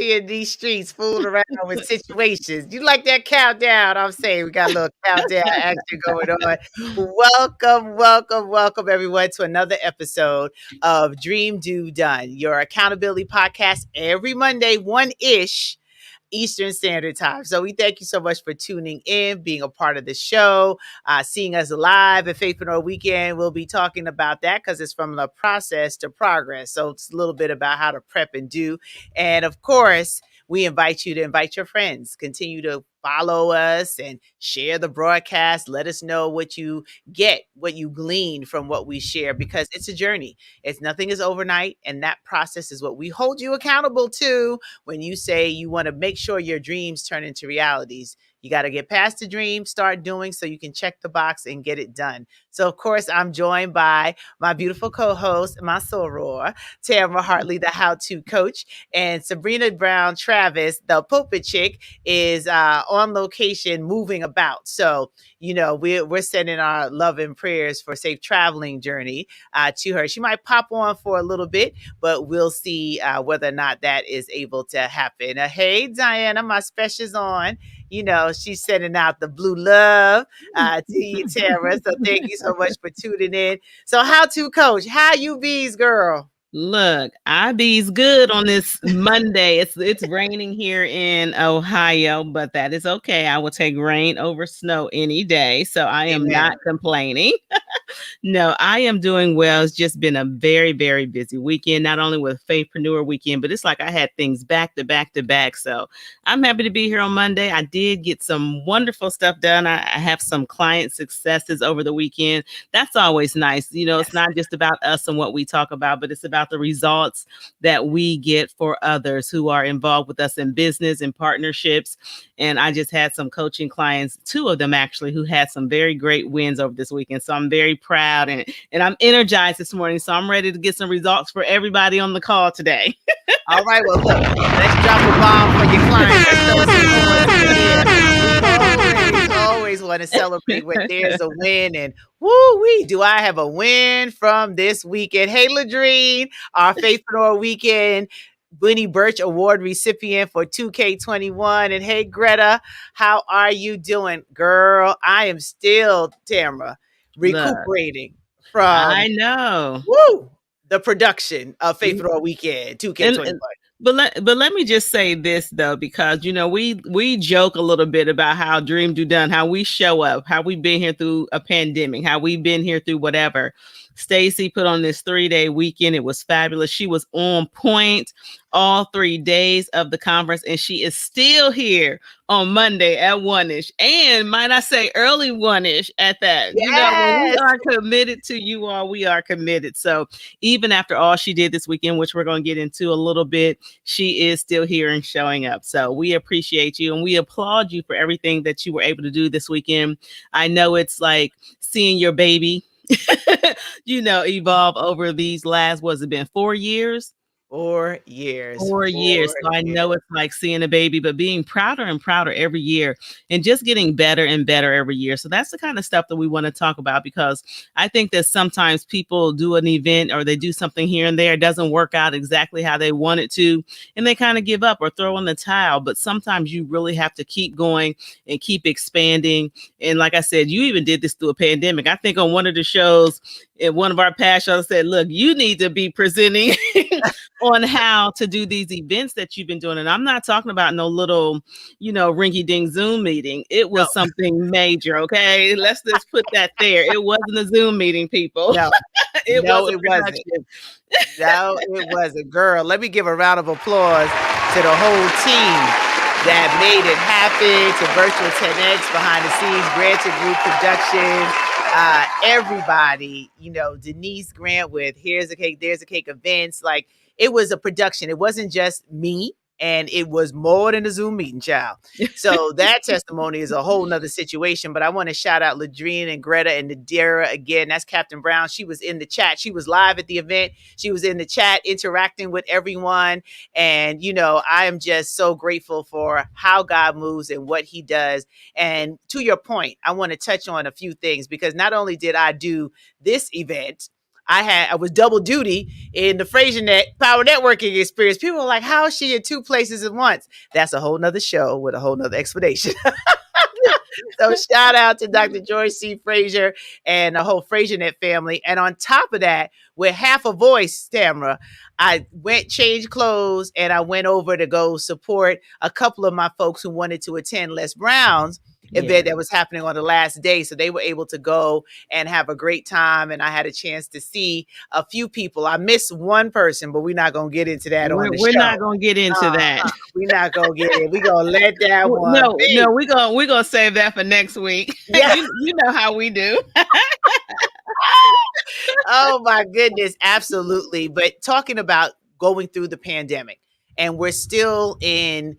seeing these streets fooling around with situations. You like that countdown? I'm saying we got a little countdown action going on. Welcome, welcome, welcome, everyone, to another episode of Dream Do Done, your accountability podcast every Monday, 1-ish Eastern Standard Time. So we thank you so much for tuning in, being a part of the show, seeing us live at Faithpreneur Weekend. We'll be talking about that because it's from the process to progress. So it's a little bit about how to prep and do. And of course, we invite you to invite your friends. Continue to follow us and share the broadcast. Let us know what you get, what you glean from what we share, because it's a journey. Nothing is overnight. And that process is what we hold you accountable to when you say you want to make sure your dreams turn into realities. You got to get past the dream, start doing so you can check the box and get it done. So, of course, I'm joined by my beautiful co-host, my soror, Tamara Hartley, the how-to coach, and Sabrina Brown Travis, the pulpit chick, is on location moving about. So, you know, we're sending our love and prayers for safe traveling journey to her. She might pop on for a little bit, but we'll see whether or not that is able to happen. Hey, Diana, my special's on. You know, she's sending out the blue love to you, Tara. So thank you so much for tuning in. So how to coach? How you bees, girl? Look, I be's good on this Monday. It's raining here in Ohio, but that is okay. I will take rain over snow any day. So I am not complaining. No, I am doing well. It's just been a very, very busy weekend, not only with Faithpreneur Weekend, but it's like I had things back to back to back. So I'm happy to be here on Monday. I did get some wonderful stuff done. I have some client successes over the weekend. That's always nice. You know, It's not just about us and what we talk about, but it's about the results that we get for others who are involved with us in business and partnerships. And I just had some coaching clients, 2 of them actually, who had some very great wins over this weekend. So I'm very proud and I'm energized this morning. So I'm ready to get some results for everybody on the call today. All right, well, look, let's drop a bomb for your clients. We always want to celebrate when there's a win. And woo-wee, do I have a win from this weekend? Hey, Ladrine, our Faithpreneur Weekend Winnie Birch Award recipient for 2K21. And hey, Greta, how are you doing? Girl, I am still, Tamara, recuperating from I know. The production of Faithpreneur Weekend 2K21. But let me just say this though, because you know we joke a little bit about how Dream Do Done, how we show up, how we've been here through a pandemic, how we've been here through whatever. Stacy put on this 3-day weekend. It was fabulous. She was on point all 3 days of the conference, and she is still here on Monday at 1-ish. And might I say early 1-ish at that. Yes. You know, when we are committed to you all, we are committed. So even after all she did this weekend, which we're going to get into a little bit, she is still here and showing up. So we appreciate you and we applaud you for everything that you were able to do this weekend. I know it's like seeing your baby evolve over these last, what's it been, 4 years? 4 years. 4 years. So I know it's like seeing a baby, but being prouder and prouder every year and just getting better and better every year. So that's the kind of stuff that we want to talk about, because I think that sometimes people do an event or they do something here and there. It doesn't work out exactly how they want it to, and they kind of give up or throw in the towel. But sometimes you really have to keep going and keep expanding. And like I said, you even did this through a pandemic. I think on one of the shows, in one of our past shows, said, look, you need to be presenting on how to do these events that you've been doing. And I'm not talking about no little, rinky-dink Zoom meeting. It was something major, okay? Let's just put that there. It wasn't a Zoom meeting, people. No, it wasn't. No, it wasn't. Girl, let me give a round of applause to the whole team that made it happen, to Virtual 10X, behind the scenes, Granted Group Productions, everybody, Denise Grant with Here's a Cake, There's a Cake events. Like, it was a production. It wasn't just me. And it was more than a Zoom meeting, child. So that testimony is a whole nother situation. But I want to shout out Ladrine and Greta and Nadira again. That's Captain Brown. She was in the chat. She was live at the event. She was in the chat interacting with everyone. And, I am just so grateful for how God moves and what he does. And to your point, I want to touch on a few things, because not only did I do this event, I was double duty in the FraserNet power networking experience. People were like, how is she in two places at once? That's a whole nother show with a whole nother explanation. So shout out to Dr. George C. Fraser and the whole FraserNet family. And on top of that, with half a voice, Tamara, I went change clothes and I went over to go support a couple of my folks who wanted to attend Les Brown's event that was happening on the last day. So they were able to go and have a great time. And I had a chance to see a few people. I missed one person, but we're not going to get into that on the show. We're not going to get into that. We're not going to get it. We're going to let that one be. No, we're going to save that for next week. Yeah. you know how we do. Oh my goodness, absolutely. But talking about going through the pandemic, and we're still in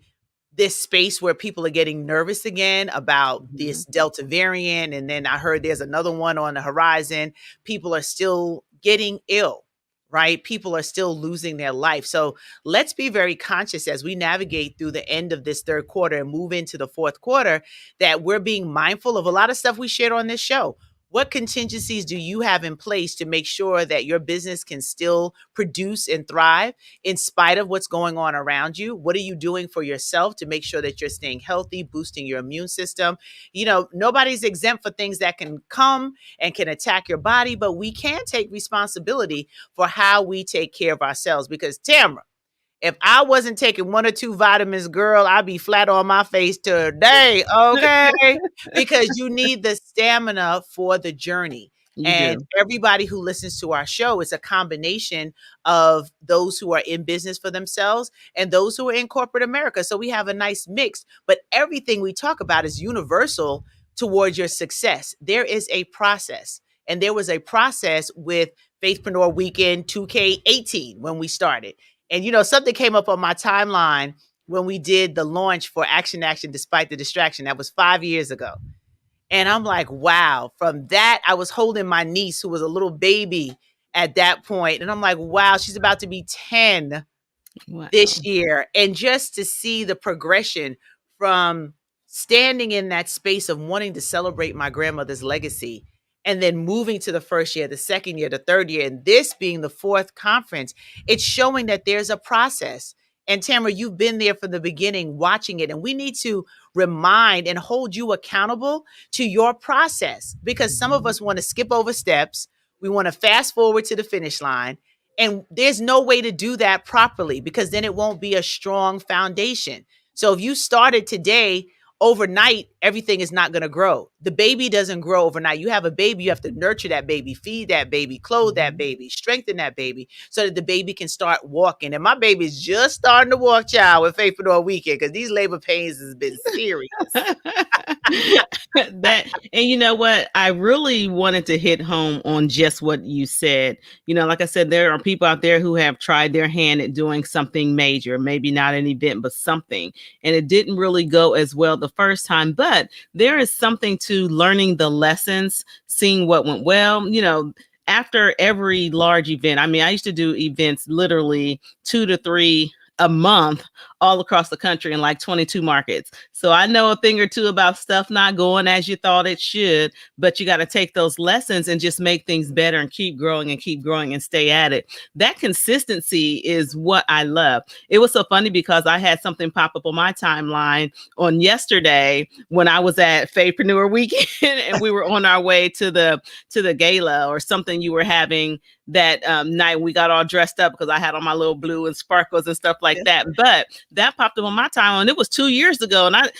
this space where people are getting nervous again about this Delta variant. And then I heard there's another one on the horizon. People are still getting ill, right? People are still losing their life. So let's be very conscious as we navigate through the end of this third quarter and move into the fourth quarter, that we're being mindful of a lot of stuff we shared on this show. What contingencies do you have in place to make sure that your business can still produce and thrive in spite of what's going on around you? What are you doing for yourself to make sure that you're staying healthy, boosting your immune system? You know, nobody's exempt for things that can come and can attack your body, but we can take responsibility for how we take care of ourselves. Because Tamara, if I wasn't taking one or two vitamins, girl, I'd be flat on my face today, okay? Because you need the stamina for the journey. Everybody who listens to our show is a combination of those who are in business for themselves and those who are in corporate America. So we have a nice mix, but everything we talk about is universal towards your success. There is a process, and there was a process with Faithpreneur Weekend 2K18 when we started. And, you know, something came up on my timeline when we did the launch for Action Despite the Distraction. That was 5 years ago. And I'm like, wow, from that, I was holding my niece who was a little baby at that point. And I'm like, wow, she's about to be 10 this year. And just to see the progression from standing in that space of wanting to celebrate my grandmother's legacy, and then moving to the first year, the second year, the third year, and this being the fourth conference, it's showing that there's a process. And Tamara, you've been there from the beginning watching it. And we need to remind and hold you accountable to your process, because some of us want to skip over steps. We want to fast forward to the finish line. And there's no way to do that properly, because then it won't be a strong foundation. So if you started today, overnight, everything is not going to grow. The baby doesn't grow overnight. You have a baby, you have to nurture that baby, feed that baby, clothe that baby, strengthen that baby so that the baby can start walking. And my baby is just starting to walk, child, with Faithpreneur Weekend, because these labor pains has been serious. And you know what? I really wanted to hit home on just what you said. You know, like I said, there are people out there who have tried their hand at doing something major, maybe not an event, but something. And it didn't really go as well the first time. But there is something to learning the lessons, seeing what went well. You know, after every large event, I mean, I used to do events literally 2 to 3 a month all across the country in like 22 markets. So I know a thing or two about stuff not going as you thought it should, but you got to take those lessons and just make things better and keep growing and stay at it. That consistency is what I love. It was so funny because I had something pop up on my timeline on yesterday when I was at Faithpreneur Weekend and we were on our way to the gala or something you were having that night. We got all dressed up because I had on my little blue and sparkles and stuff like that. But that popped up on my timeline, and it was 2 years ago. And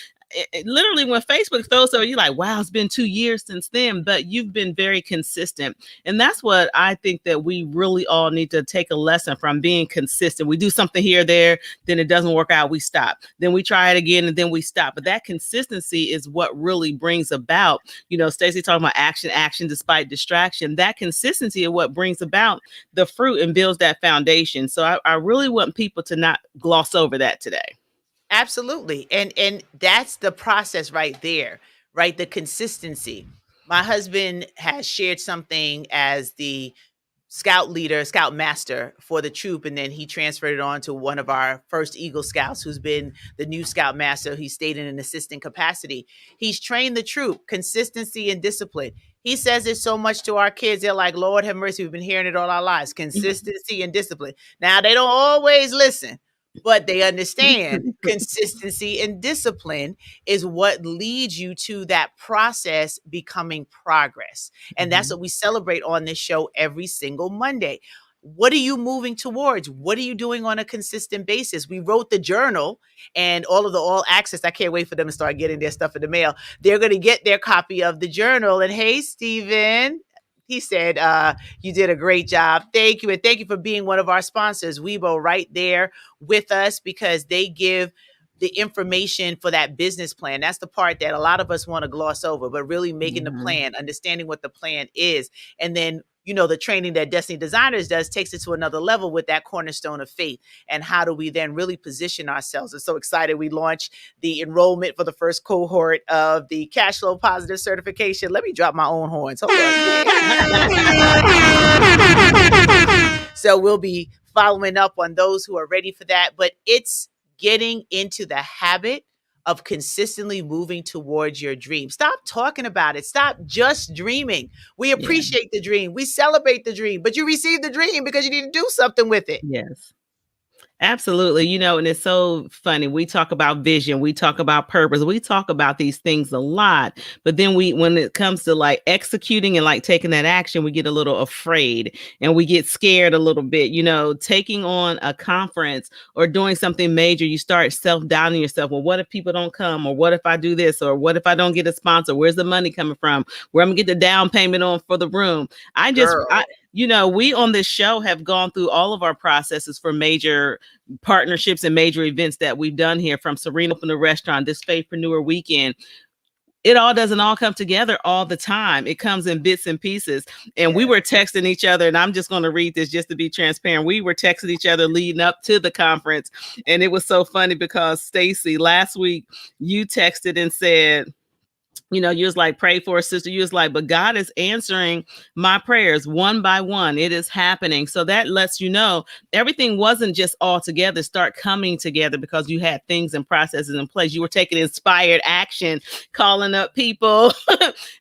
literally when Facebook throws so you're like, wow, it's been 2 years since then, but you've been very consistent. And that's what I think that we really all need to take a lesson from, being consistent. We do something here, there, then it doesn't work out. We stop. Then we try it again and then we stop. But that consistency is what really brings about, you know, Stacey talking about action despite distraction. That consistency is what brings about the fruit and builds that foundation. So I really want people to not gloss over that today. Absolutely. And that's the process right there, right? The consistency. My husband has shared something as the scout leader, scout master for the troop, and then he transferred it on to one of our first Eagle Scouts, who's been the new scout master. He stayed in an assistant capacity. He's trained the troop, consistency and discipline. He says it so much to our kids. They're like, Lord have mercy, we've been hearing it all our lives. Consistency and discipline. Now, they don't always listen, but they understand consistency and discipline is what leads you to that process becoming progress. And that's what we celebrate on this show every single Monday. What are you moving towards? What are you doing on a consistent basis? We wrote the journal and all of the all access. I can't wait for them to start getting their stuff in the mail. They're going to get their copy of the journal. And hey, Stephen, he said, you did a great job. Thank you. And thank you for being one of our sponsors. Weibo right there with us because they give the information for that business plan. That's the part that a lot of us want to gloss over, but really making the plan, understanding what the plan is. And then, the training that Destiny Designers does takes it to another level with that cornerstone of faith. And how do we then really position ourselves? I'm so excited. We launched the enrollment for the first cohort of the Cash Flow Positive certification. Let me drop my own horns. Hold on. So we'll be following up on those who are ready for that. But it's getting into the habit of consistently moving towards your dream. Stop talking about it. Stop just dreaming. We appreciate the dream. We celebrate the dream, but you received the dream because you need to do something with it. Yes. Absolutely. And it's so funny. We talk about vision, we talk about purpose, we talk about these things a lot. But then when it comes to like executing and like taking that action, we get a little afraid and we get scared a little bit. Taking on a conference or doing something major, you start self-doubting yourself. Well, what if people don't come? Or what if I do this? Or what if I don't get a sponsor? Where's the money coming from? Where I'm gonna get the down payment on for the room? We on this show have gone through all of our processes for major partnerships and major events that we've done here, from Serena Open the Restaurant, this Faithpreneur Weekend. It all doesn't all come together all the time. It comes in bits and pieces. And we were texting each other, and I'm just going to read this just to be transparent. We were texting each other leading up to the conference. And it was so funny because Stacy, last week you texted and said, you was like, pray for a sister. You was like, but God is answering my prayers one by one. It is happening. So that lets you know everything wasn't just all together, start coming together because you had things and processes in place. You were taking inspired action, calling up people,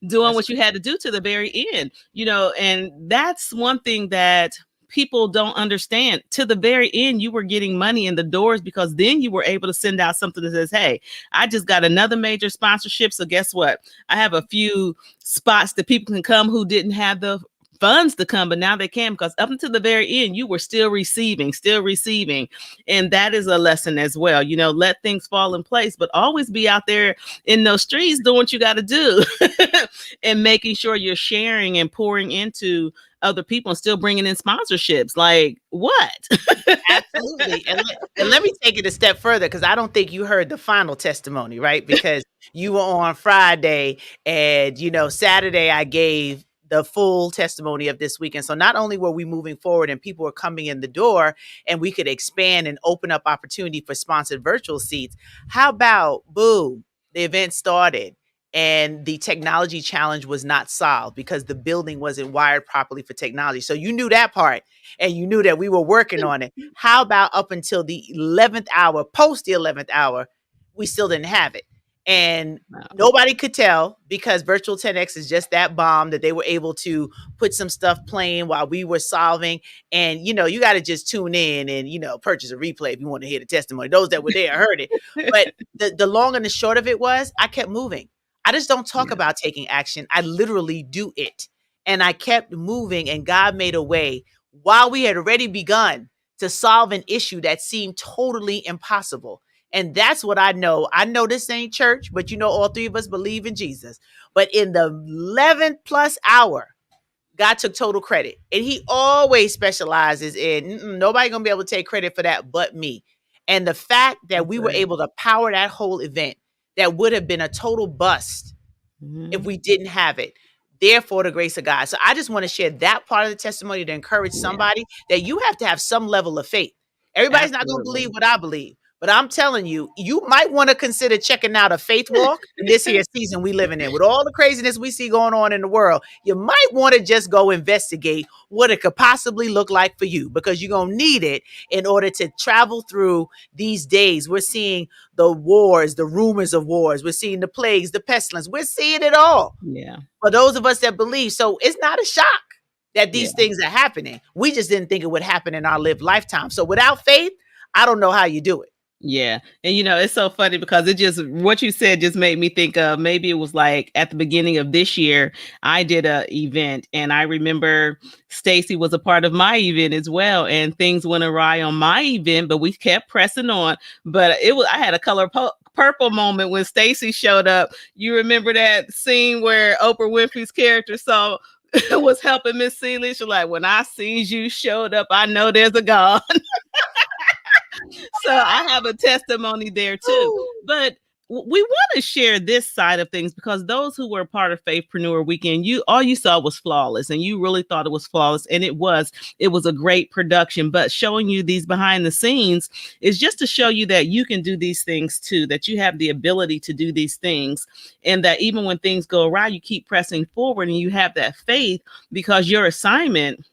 doing what you had to do to the very end, and that's one thing that people don't understand. To the very end, you were getting money in the doors because then you were able to send out something that says, hey, I just got another major sponsorship. So guess what? I have a few spots that people can come who didn't have the funds to come, but now they can, because up until the very end, you were still receiving. And that is a lesson as well. Let things fall in place, but always be out there in those streets doing what you got to do and making sure you're sharing and pouring into other people and still bringing in sponsorships. Like what? Absolutely. And let me take it a step further, because I don't think you heard the final testimony, right? Because you were on Friday and, Saturday I gave the full testimony of this weekend. So not only were we moving forward and people were coming in the door and we could expand and open up opportunity for sponsored virtual seats. How about, boom, the event started and the technology challenge was not solved because the building wasn't wired properly for technology. So you knew that part and you knew that we were working on it. How about up until the 11th hour, post the 11th hour, we still didn't have it. And nobody could tell because Virtual 10X is just that bomb that they were able to put some stuff playing while we were solving. And, you got to just tune in and, purchase a replay if you want to hear the testimony. Those that were there heard it. But the long and the short of it was I kept moving. I just don't talk about taking action. I literally do it. And I kept moving and God made a way while we had already begun to solve an issue that seemed totally impossible. And that's what I know. I know this ain't church, but all three of us believe in Jesus. But in the 11th plus hour, God took total credit. And he always specializes in nobody gonna be able to take credit for that but me. And the fact that we were able to power that whole event that would have been a total bust if we didn't have it. Therefore, the grace of God. So I just want to share that part of the testimony to encourage somebody that you have to have some level of faith. Everybody's not going to believe what I believe, But I'm telling you, you might want to consider checking out a faith walk in this here season we living in. With all the craziness we see going on in the world, you might want to just go investigate what it could possibly look like for you, because you're going to need it in order to travel through these days. We're seeing the wars, the rumors of wars. We're seeing the plagues, the pestilence. We're seeing it all. Yeah. For those of us that believe. So it's not a shock that these things are happening. We just didn't think it would happen in our lived lifetime. So without faith, I don't know how you do it. Yeah. And it's so funny because what you said just made me think of, maybe it was like at the beginning of this year, I did a event, and I remember Stacy was a part of my event as well. And things went awry on my event, but we kept pressing on. But I had a color purple moment when Stacy showed up. You remember that scene where Oprah Winfrey's character was helping Miss Celie? She's like, when I seen you showed up, I know there's a God. So I have a testimony there too. But we want to share this side of things, because those who were part of Faithpreneur Weekend, all you saw was flawless, and you really thought it was flawless, and it was a great production. But showing you these behind the scenes is just to show you that you can do these things too, that you have the ability to do these things, and that even when things go awry, you keep pressing forward and you have that faith, because your assignment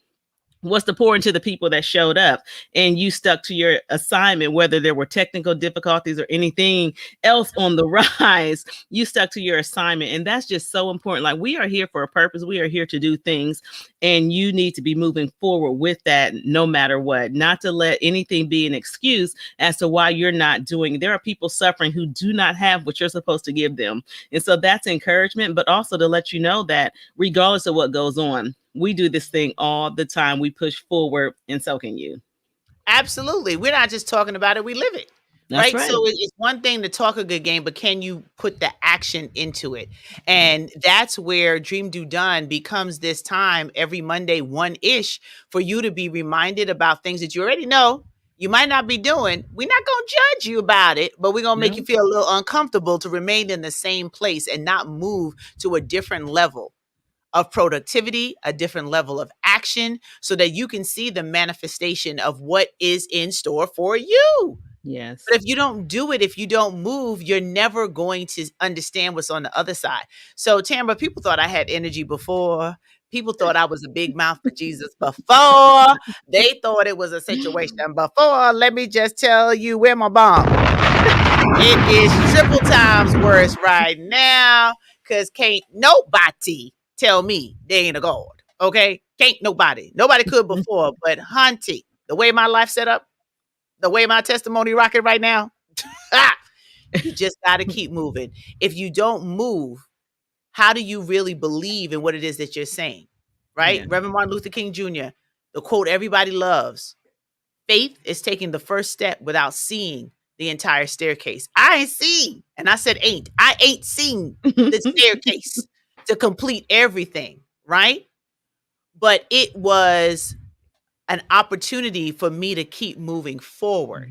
was to pour into the people that showed up, and you stuck to your assignment, whether there were technical difficulties or anything else on the rise. You stuck to your assignment, and that's just so important. Like, we are here for a purpose. We are here to do things, and you need to be moving forward with that no matter what, not to let anything be an excuse as to why you're not doing it. There are people suffering who do not have what you're supposed to give them. And so that's encouragement, but also to let you know that regardless of what goes on, we do this thing all the time. We push forward, and so can you. Absolutely. We're not just talking about it, we live it. Right? So it's one thing to talk a good game, but can you put the action into it? And that's where Dream Do Done becomes this time every Monday, 1-ish, for you to be reminded about things that you already know you might not be doing. We're not going to judge you about it, but we're going to make you feel a little uncomfortable to remain in the same place and not move to a different level of productivity, a different level of action, so that you can see the manifestation of what is in store for you. Yes. But if you don't do it, if you don't move, you're never going to understand what's on the other side. So, Tamara, people thought I had energy before. People thought I was a big mouth for Jesus before. They thought it was a situation before. Let me just tell you, where my bomb. It is triple times worse right now, because can't nobody tell me they ain't a God. Okay? Can't nobody. Nobody could before, but hunty, the way my life set up, the way my testimony rocket right now, you just got to keep moving. If you don't move, how do you really believe in what it is that you're saying? Right? Yeah. Reverend Martin Luther King Jr., the quote everybody loves: faith is taking the first step without seeing the entire staircase. I ain't seen, and I said ain't. I ain't seen the staircase to complete everything, right? But it was an opportunity for me to keep moving forward,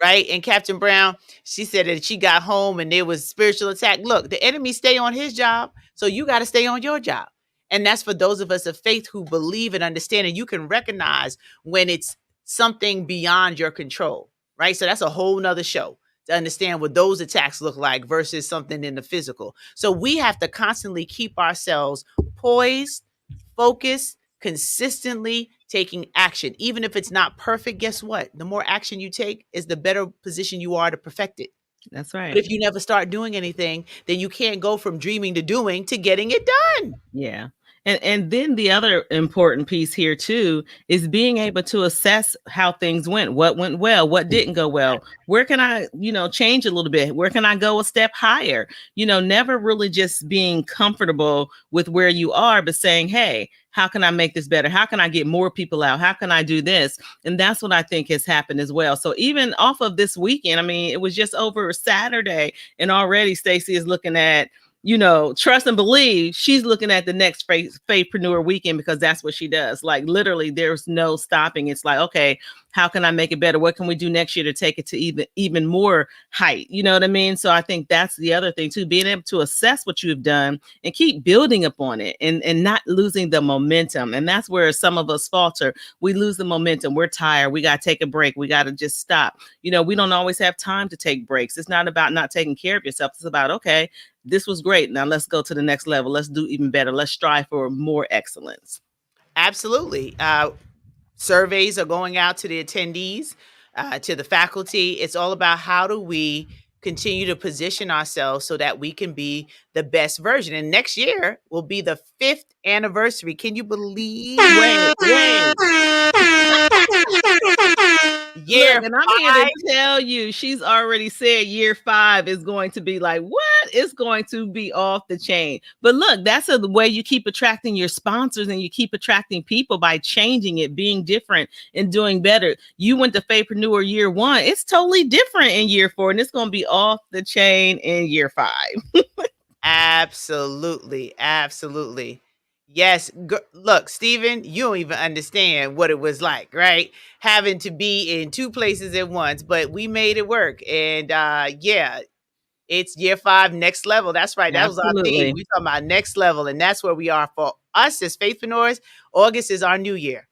right? And Captain Brown, she said that she got home and there was spiritual attack. Look, the enemy stay on his job, so you got to stay on your job. And that's for those of us of faith who believe and understand, and you can recognize when it's something beyond your control, right? So that's a whole nother show to understand what those attacks look like versus something in the physical. So we have to constantly keep ourselves poised, focused, consistently taking action. Even if it's not perfect, guess what? The more action you take is the better position you are to perfect it. That's right. But if you never start doing anything, then you can't go from dreaming to doing to getting it done. Yeah. And then the other important piece here too is being able to assess how things went, what went well, what didn't go well. Where can I, change a little bit? Where can I go a step higher? Never really just being comfortable with where you are, but saying, hey, how can I make this better? How can I get more people out? How can I do this? And that's what I think has happened as well. So even off of this weekend, I mean, it was just over Saturday, and already Stacy is looking at, trust and believe. She's looking at the next Faithpreneur Weekend, because that's what she does. Like, literally, there's no stopping. It's like, okay, how can I make it better? What can we do next year to take it to even more height? You know what I mean? So I think that's the other thing too, being able to assess what you've done and keep building upon it, and not losing the momentum. And that's where some of us falter. We lose the momentum. We're tired. We got to take a break. We got to just stop. We don't always have time to take breaks. It's not about not taking care of yourself. It's about, okay, this was great. Now let's go to the next level. Let's do even better. Let's strive for more excellence. Absolutely. Surveys are going out to the attendees, to the faculty. It's all about how do we continue to position ourselves so that we can be the best version. And next year will be the 5th anniversary. Can you believe? Wait. Year Look, and I'm here to tell you, she's already said year 5 is going to be like, what? It's going to be off the chain. But look, that's the way you keep attracting your sponsors, and you keep attracting people by changing it, being different, and doing better. You went to Favorpreneur year 1. It's totally different in year 4, and it's going to be off the chain in year 5. Absolutely. Yes. Look, Stephen, you don't even understand what it was like, right? Having to be in 2 places at once, but we made it work. And yeah, it's year 5, next level. That's right. That was our theme. We talking about next level, and that's where we are for us as Faithpreneurs. August is our new year.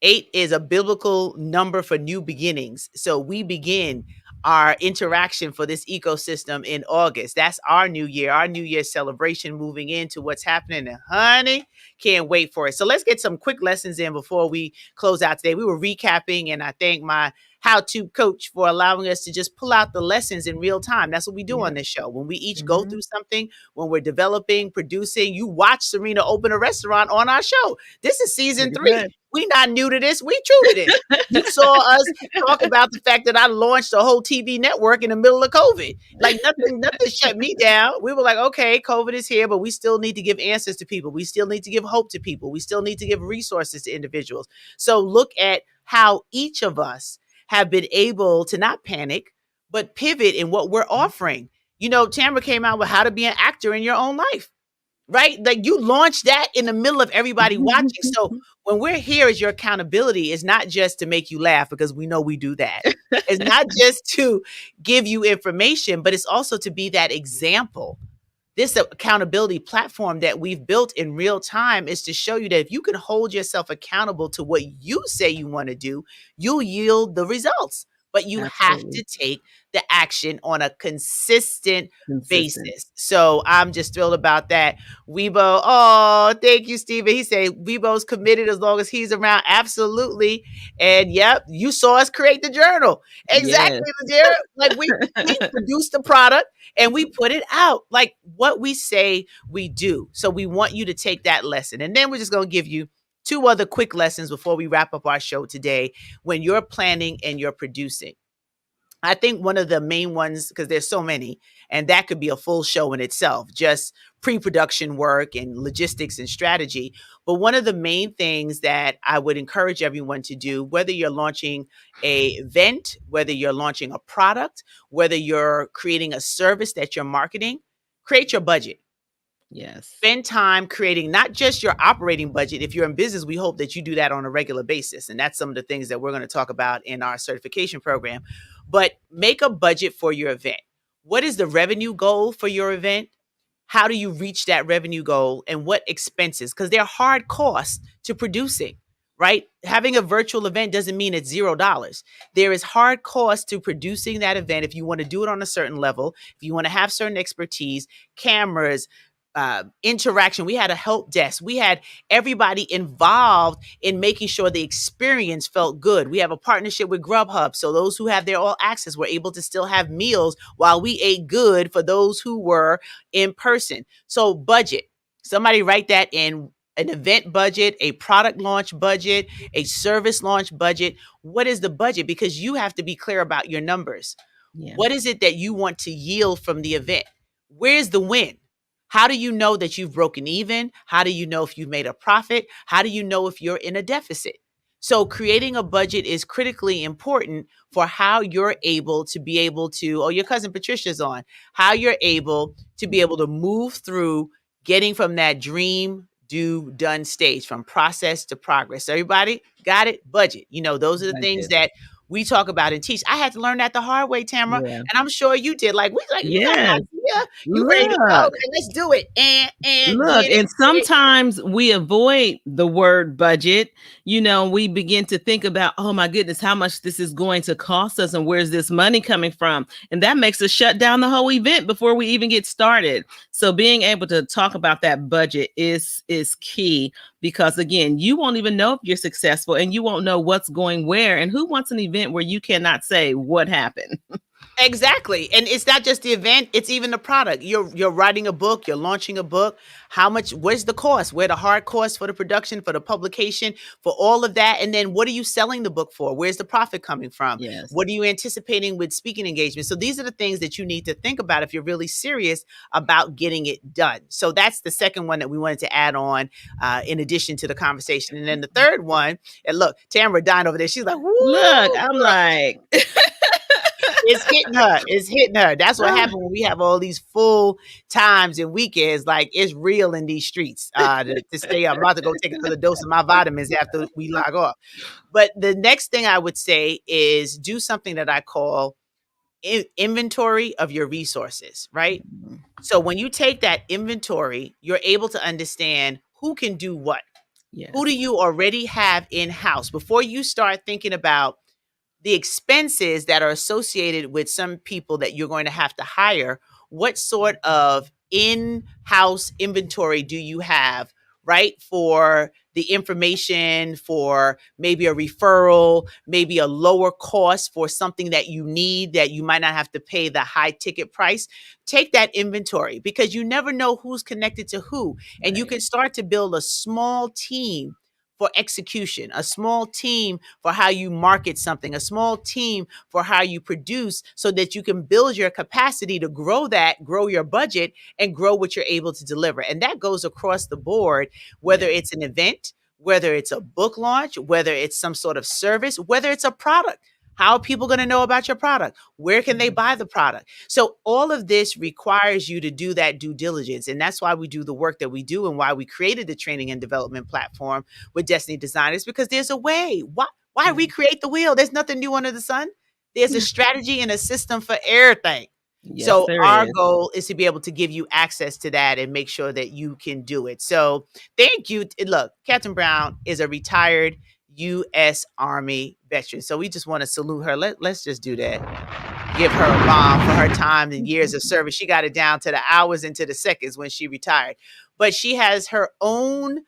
8 is a biblical number for new beginnings. So we begin our interaction for this ecosystem in August. That's our new year celebration, moving into what's happening. And honey, can't wait for it. So let's get some quick lessons in before we close out today. We were recapping, and I thank my how-to coach for allowing us to just pull out the lessons in real time. That's what we do on this show. When we each go through something, when we're developing, producing, you watch Serena open a restaurant on our show. This is season 3. We not new to this. We true to this. You saw us talk about the fact that I launched a whole TV network in the middle of COVID. Like nothing shut me down. We were like, okay, COVID is here, but we still need to give answers to people. We still need to give hope to people. We still need to give resources to individuals. So look at how each of us have been able to not panic, but pivot in what we're offering. Tamara came out with how to be an actor in your own life, right? Like you launched that in the middle of everybody watching. So when we're here as your accountability, it's not just to make you laugh, because we know we do that. It's not just to give you information, but it's also to be that example. This accountability platform that we've built in real time is to show you that if you can hold yourself accountable to what you say you want to do, you'll yield the results. But you have to take the action on a consistent basis. So I'm just thrilled about that. Weibo, oh, thank you, Stephen. He said Weibo's committed as long as he's around. Absolutely. And yep, you saw us create the journal. Exactly, Ladera. Like we produced the product and we put it out. Like what we say we do. So we want you to take that lesson. And then we're just going to give you 2 other quick lessons before we wrap up our show today. When you're planning and you're producing, I think one of the main ones, because there's so many, and that could be a full show in itself, just pre-production work and logistics and strategy. But one of the main things that I would encourage everyone to do, whether you're launching an event, whether you're launching a product, whether you're creating a service that you're marketing, create your budget. Yes. Spend time creating not just your operating budget. If you're in business, we hope that you do that on a regular basis. And that's some of the things that we're going to talk about in our certification program. But make a budget for your event. What is the revenue goal for your event? How do you reach that revenue goal? And what expenses? Because there are hard costs to producing, right? Having a virtual event doesn't mean it's $0. There is hard cost to producing that event. If you want to do it on a certain level, if you want to have certain expertise, cameras, interaction. We had a help desk. We had everybody involved in making sure the experience felt good. We have a partnership with Grubhub. So those who have their all access were able to still have meals while we ate good for those who were in person. So budget. Somebody write that in. An event budget, a product launch budget, a service launch budget. What is the budget? Because you have to be clear about your numbers. Yeah. What is it that you want to yield from the event? Where's the win? How do you know that you've broken even? How do you know if you've made a profit? How do you know if you're in a deficit? So creating a budget is critically important for how you're able to be able to, oh, your cousin Patricia's on, how you're able to be able to move through getting from that dream do, done stage, from process to progress. So everybody got it? Budget. Those are the things Budget. that we talk about and teach. I had to learn that the hard way, Tamara, Yeah. and I'm sure you did. Like, you got an Yes. idea, you ready to go, Look. and let's do it. And Look, get it. and sometimes we avoid the word budget. We begin to think about, oh my goodness, how much this is going to cost us and where's this money coming from? And that makes us shut down the whole event before we even get started. So being able to talk about that budget is key, because again, you won't even know if you're successful, and you won't know what's going where, and who wants an event where you cannot say what happened. Exactly. And it's not just the event, it's even the product. You're writing a book, you're launching a book. How much, where's the cost? Where the hard cost for the production, for the publication, for all of that? And then what are you selling the book for? Where's the profit coming from? Yes. What are you anticipating with speaking engagements? So these are the things that you need to think about if you're really serious about getting it done. So that's the second one that we wanted to add on in addition to the conversation. And then the third one, and look, Tamara dying over there. She's like, woo, look, I'm like, it's hitting her. It's hitting her. That's what happens when we have all these full times and weekends. Like, it's real in these streets to stay up. I'm about to go take another dose of my vitamins after we log off. But the next thing I would say is do something that I call inventory of your resources, right? So when you take that inventory, you're able to understand who can do what. yes. Who do you already have in-house before you start thinking about the expenses that are associated with some people that you're going to have to hire? What sort of in-house inventory do you have, right? For the information, for maybe a referral, maybe a lower cost for something that you need that you might not have to pay the high ticket price. Take that inventory, because you never know who's connected to who. And you can start to build a small team for execution, a small team for how you market something, a small team for how you produce, so that you can build your capacity to grow your budget, and grow what you're able to deliver. And that goes across the board, whether it's an event, whether it's a book launch, whether it's some sort of service, whether it's a product. How are people going to know about your product? Where can they buy the product? So all of this requires you to do that due diligence. And that's why we do the work that we do, and why we created the training and development platform with Destiny Designers, because there's a way. Why recreate the wheel? There's nothing new under the sun. There's a strategy and a system for everything. Yes, so our is. goal is to be able to give you access to that and make sure that you can do it. So thank you. Look, Captain Brown is a retired U.S. Army veteran. So we just want to salute her. Let's just do that. Give her a bomb for her time and years of service. She got it down to the hours and to the seconds when she retired. But she has her own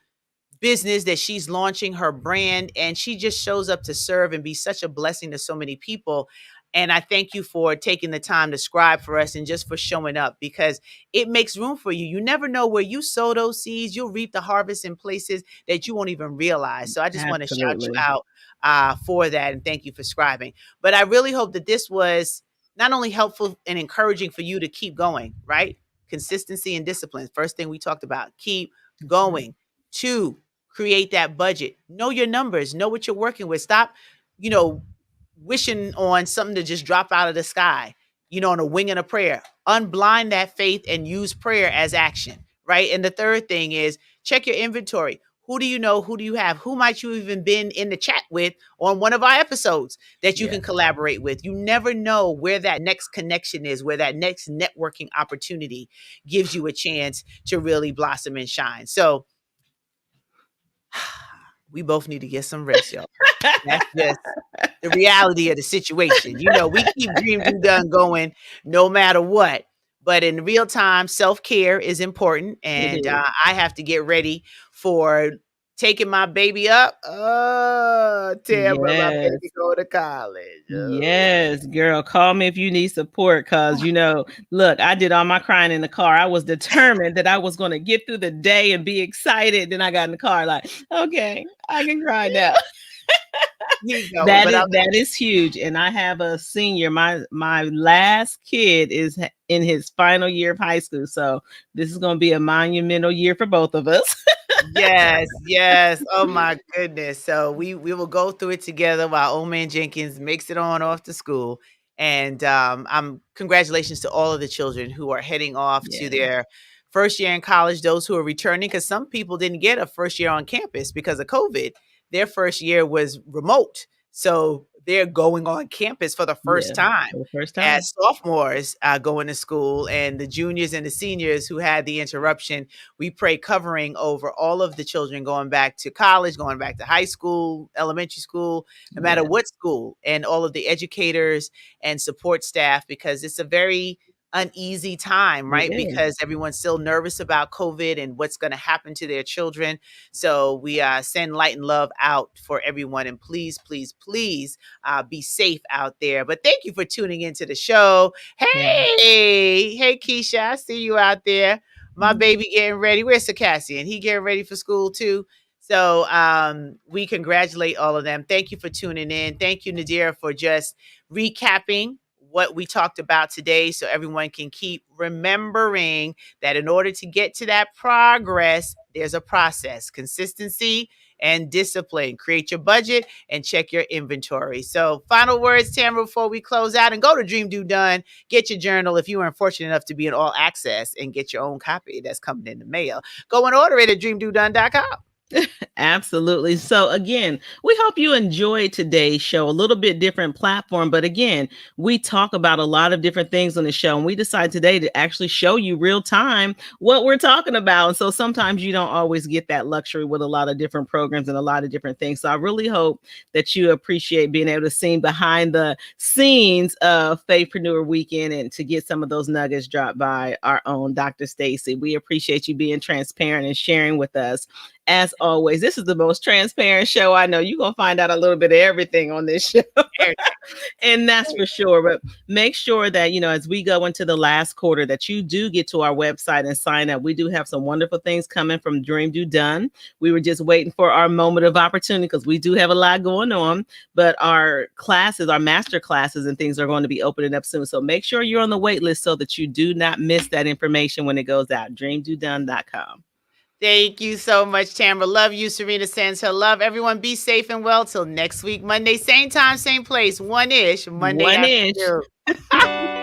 business that she's launching, her brand, and she just shows up to serve and be such a blessing to so many people. And I thank you for taking the time to scribe for us and just for showing up, because it makes room for you. You never know where you sow those seeds. You'll reap the harvest in places that you won't even realize. So I just want to shout you out for that. And thank you for scribing. But I really hope that this was not only helpful and encouraging for you to keep going, right? Consistency and discipline. First thing we talked about, keep going. 2, create that budget. Know your numbers. Know what you're working with. Stop, wishing on something to just drop out of the sky, on a wing and a prayer. Unblind that faith and use prayer as action, right? And the third thing is check your inventory. Who do you know? Who do you have? Who might you even been in the chat with on one of our episodes that you can collaborate with? You never know where that next connection is, where that next networking opportunity gives you a chance to really blossom and shine. So we both need to get some rest, y'all. That's just the reality of the situation. We keep Dream Do Done going no matter what. But in real time, self-care is important. And I have to get ready for taking my baby up. Tamara, my baby go to college. Yes, girl. Call me if you need support. Because, look, I did all my crying in the car. I was determined that I was going to get through the day and be excited. Then I got in the car like, okay, I can cry now. That is huge. And I have a senior. My last kid is in his final year of high school. So this is going to be a monumental year for both of us. Yes. Oh my goodness. So we will go through it together while old man Jenkins makes it on off to school. And congratulations to all of the children who are heading off to their first year in college, those who are returning, because some people didn't get a first year on campus because of COVID. Their first year was remote. So they're going on campus for the first Yeah, time for the first time. as sophomores going to school, and the juniors and the seniors who had the interruption. We pray covering over all of the children going back to college, going back to high school, elementary school, no matter Yeah. what school, and all of the educators and support staff, because it's a very uneasy time, right? It is. Because everyone's still nervous about COVID and what's going to happen to their children. So we send light and love out for everyone. And please, please, please be safe out there. But thank you for tuning into the show. Yeah. Hey, Keisha, I see you out there. My baby getting ready. Where's Circassian? He getting ready for school too. So we congratulate all of them. Thank you for tuning in. Thank you, Nadira, for just recapping what we talked about today, so everyone can keep remembering that in order to get to that progress, there's a process, consistency and discipline. Create your budget and check your inventory. So final words, Tamara, before we close out, and go to Dream Do Done, get your journal if you were unfortunate enough to be in all access, and get your own copy that's coming in the mail. Go and order it at dreamdodone.com. Absolutely. So again, we hope you enjoyed today's show. A little bit different platform, but again, we talk about a lot of different things on the show, and we decided today to actually show you real time what we're talking about. And so sometimes you don't always get that luxury with a lot of different programs and a lot of different things. So I really hope that you appreciate being able to see behind the scenes of Faithpreneur Weekend and to get some of those nuggets dropped by our own Dr. Stacy. We appreciate you being transparent and sharing with us. As always, this is the most transparent show I know. You're going to find out a little bit of everything on this show. And that's for sure. But make sure that, as we go into the last quarter, that you do get to our website and sign up. We do have some wonderful things coming from Dream Do Done. We were just waiting for our moment of opportunity because we do have a lot going on. But our classes, our master classes and things are going to be opening up soon. So make sure you're on the wait list so that you do not miss that information when it goes out. dreamdodone.com. Thank you so much, Tamara. Love you, Serena sends her love. Everyone be safe and well till next week, Monday, same time, same place, one-ish, Monday afternoon.